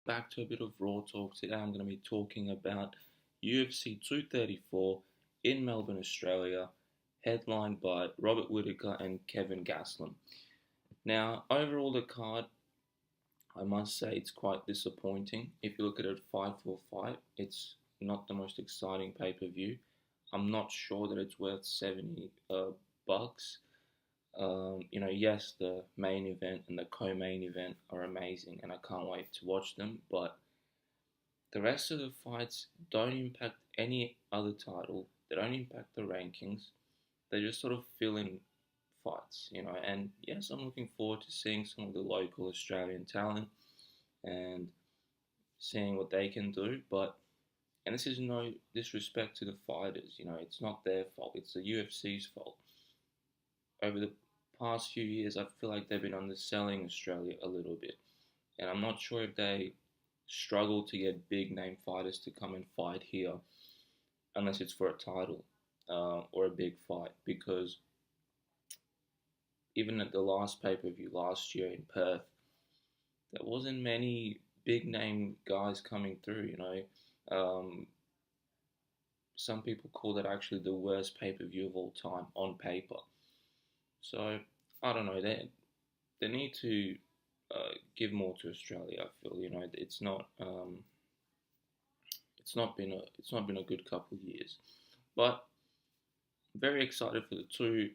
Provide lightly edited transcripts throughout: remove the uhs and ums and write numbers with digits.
Back to a bit of Raw Talk. Today I'm going to be talking about UFC 234 in Melbourne, Australia, headlined by Robert Whittaker and Kevin Gastelum. Now, overall, the card, I must say, it's quite disappointing. If you look at it fight for fight, it's not the most exciting pay per view. I'm not sure that it's worth 70 bucks. Yes, the main event and the co-main event are amazing, and I can't wait to watch them. But the rest of the fights don't impact any other title. They don't impact the rankings. They just sort of fill in fights. And yes, I'm looking forward to seeing some of the local Australian talent and seeing what they can do. And this is no disrespect to the fighters. It's not their fault. It's the UFC's fault. Over the past few years, I feel like they've been underselling Australia a little bit. And I'm not sure if they struggle to get big name fighters to come and fight here unless it's for a title or a big fight. Because even at the last pay per view last year in Perth, there wasn't many big name guys coming through. Some people call that actually the worst pay per view of all time on paper. So I don't know. They need to give more to Australia. I feel it's not been a good couple of years, but very excited for the two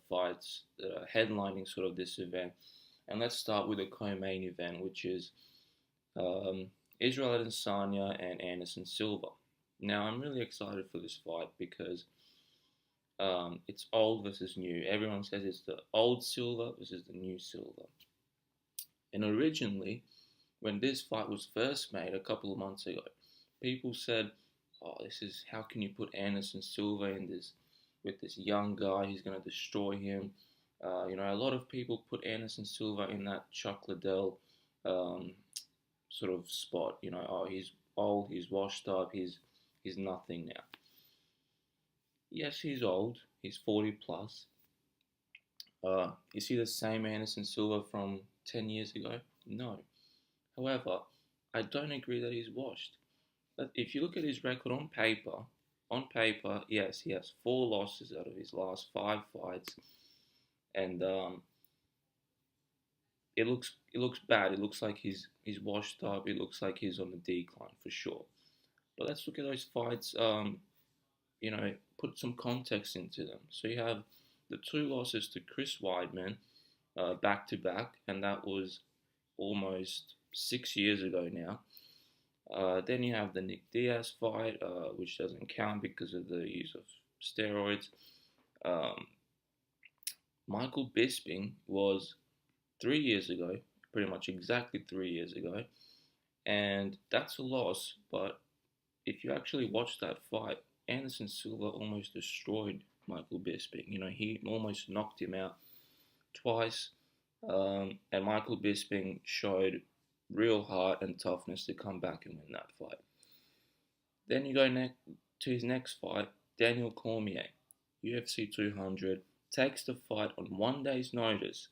fights that are headlining sort of this event. And let's start with the co-main event, which is um, Israel Adesanya and Anderson Silva. Now I'm really excited for this fight because it's old versus new. Everyone says it's the old Silva versus the new Silva. And originally, when this fight was first made a couple of months ago, people said, "Oh, this is how can you put Anderson Silva in this with this young guy? He's going to destroy him." A lot of people put Anderson Silva in that Chuck Liddell um, sort of spot. Oh, he's old, he's washed up, he's nothing now. Yes, he's old. He's 40 plus. Is he the same Anderson Silva from 10 years ago? No. However, I don't agree that he's washed. But if you look at his record on paper, yes, he has 4 losses out of his last 5 fights, and it looks bad. It looks like he's washed up. It looks like he's on the decline for sure. But let's look at those fights. Put some context into them. So you have the 2 losses to Chris Weidman, back to back, and that was almost 6 years ago now. Then you have the Nick Diaz fight, which doesn't count because of the use of steroids. Um, Michael Bisping was 3 years ago, pretty much exactly 3 years ago, and that's a loss. But if you actually watch that fight, Anderson Silva almost destroyed Michael Bisping. He almost knocked him out twice, and Michael Bisping showed real heart and toughness to come back and win that fight. Then you go to his next fight, Daniel Cormier, UFC 200, takes the fight on one day's notice,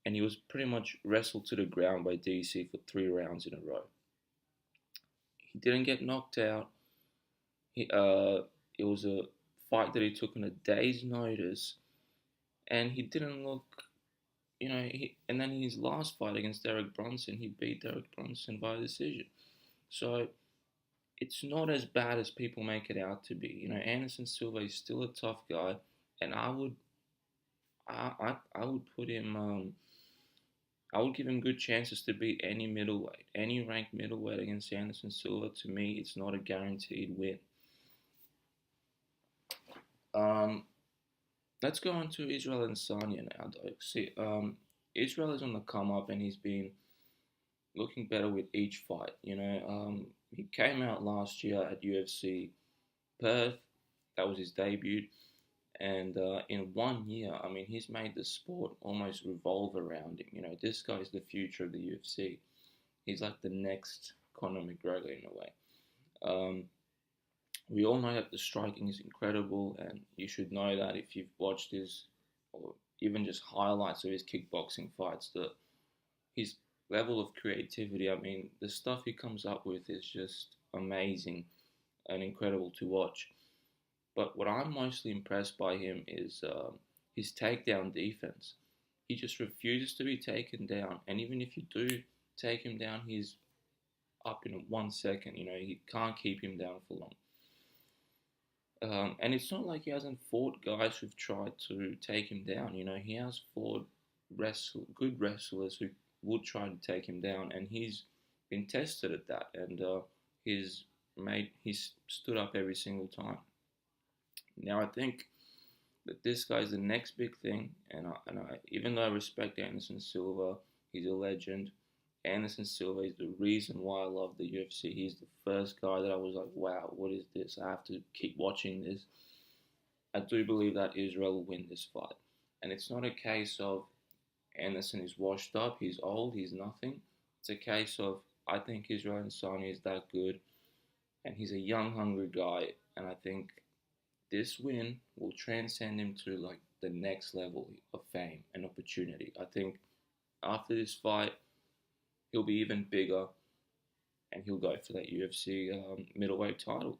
and he was pretty much wrestled to the ground by DC for 3 rounds in a row. He didn't get knocked out. It was a fight that he took on a day's notice, and he didn't look. And then his last fight against Derek Brunson, he beat Derek Brunson by decision. So it's not as bad as people make it out to be. Anderson Silva is still a tough guy, and I would put him. I would give him good chances to beat any middleweight, any ranked middleweight against Anderson Silva. To me, it's not a guaranteed win. Um, let's go on to Israel and Sanya now, though. See, Israel is on the come up, and he's been looking better with each fight. He came out last year at UFC Perth. That was his debut. And in 1 year, I mean, he's made the sport almost revolve around him. This guy's the future of the UFC. He's like the next Conor McGregor in a way. Um, we all know that the striking is incredible, and you should know that if you've watched his, or even just highlights of his kickboxing fights, that he's level of creativity. I mean, the stuff he comes up with is just amazing and incredible to watch. But what I'm mostly impressed by him is his takedown defense. He just refuses to be taken down, and even if you do take him down, he's up in 1 second. You know, you can't keep him down for long. And it's not like he hasn't fought guys who've tried to take him down. You know, he has fought good wrestlers who would try to take him down, and he's been tested at that, and he's stood up every single time. Now I think that this guy's the next big thing, even though I respect Anderson Silva, he's a legend. Anderson Silva is the reason why I love the UFC. He's the first guy that I was like, wow, what is this? I have to keep watching this. I do believe that Israel will win this fight. And it's not a case of Anderson is washed up, he's old, he's nothing. It's a case of I think Israel Adesanya is that good, and he's a young, hungry guy. And I think this win will transcend him to like the next level of fame and opportunity. I think after this fight, he'll be even bigger, and he'll go for that UFC middleweight title.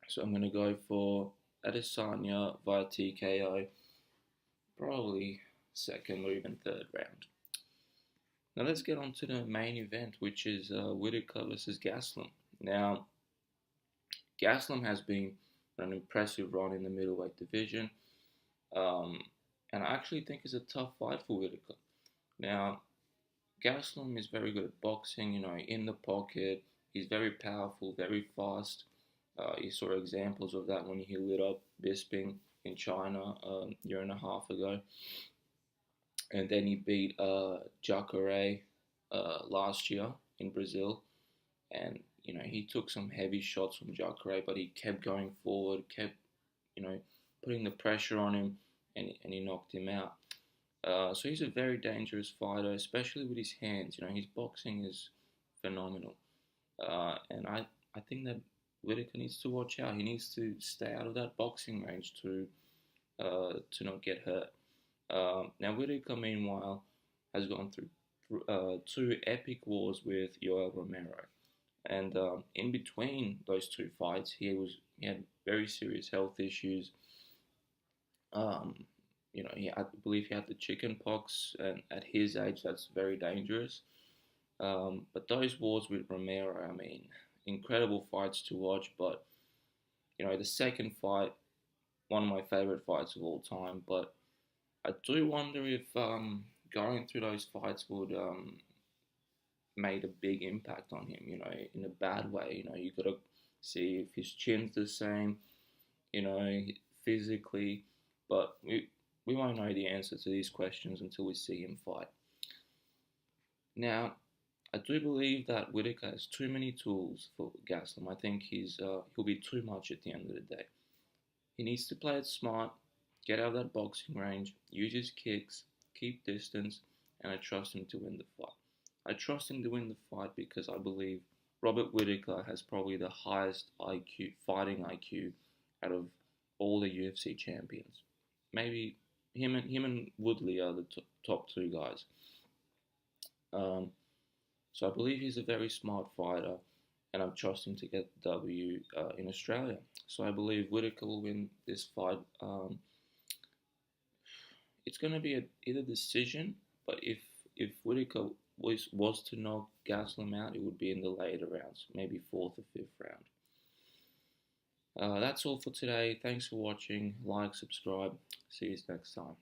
So I'm going to go for Adesanya via TKO, probably second or even third round. Now let's get on to the main event, which is Whittaker versus Gastelum. Now, Gastelum has been an impressive run in the middleweight division, and I actually think it's a tough fight for Whittaker. Now, Gastelum is very good at boxing, you know, in the pocket. He's very powerful, very fast. You saw examples of that when he lit up Bisping in China a year and a half ago. And then he beat Jacare last year in Brazil. And, you know, he took some heavy shots from Jacare, but he kept going forward, kept, you know, putting the pressure on him, and he knocked him out. So he's a very dangerous fighter, especially with his hands. You know, his boxing is phenomenal. And I think that Whittaker needs to watch out. He needs to stay out of that boxing range to not get hurt. Now Whittaker, meanwhile, has gone through two epic wars with Yoel Romero, and in between those two fights, he had very serious health issues. Um, you know, I believe he had the chicken pox, and at his age, that's very dangerous. But those wars with Romero, I mean, incredible fights to watch. But you know, the second fight, one of my favorite fights of all time. But I do wonder if going through those fights would made a big impact on him. You know, in a bad way. You know, you got to see if his chin's the same. You know, physically, but we won't know the answer to these questions until we see him fight. Now, I do believe that Whittaker has too many tools for Gastelum. I think he'll be too much at the end of the day. He needs to play it smart, get out of that boxing range, use his kicks, keep distance, and I trust him to win the fight. I trust him to win the fight because I believe Robert Whittaker has probably the highest IQ, fighting IQ, out of all the UFC champions. Maybe him and Woodley are the top two guys. Um, so I believe he's a very smart fighter, and I'm trusting to get the W in Australia. So I believe Whittaker will win this fight. It's going to be either decision, but if Whittaker was to knock Gastelum out, it would be in the later rounds, maybe fourth or fifth round. That's all for today. Thanks for watching. Like, subscribe. See you next time.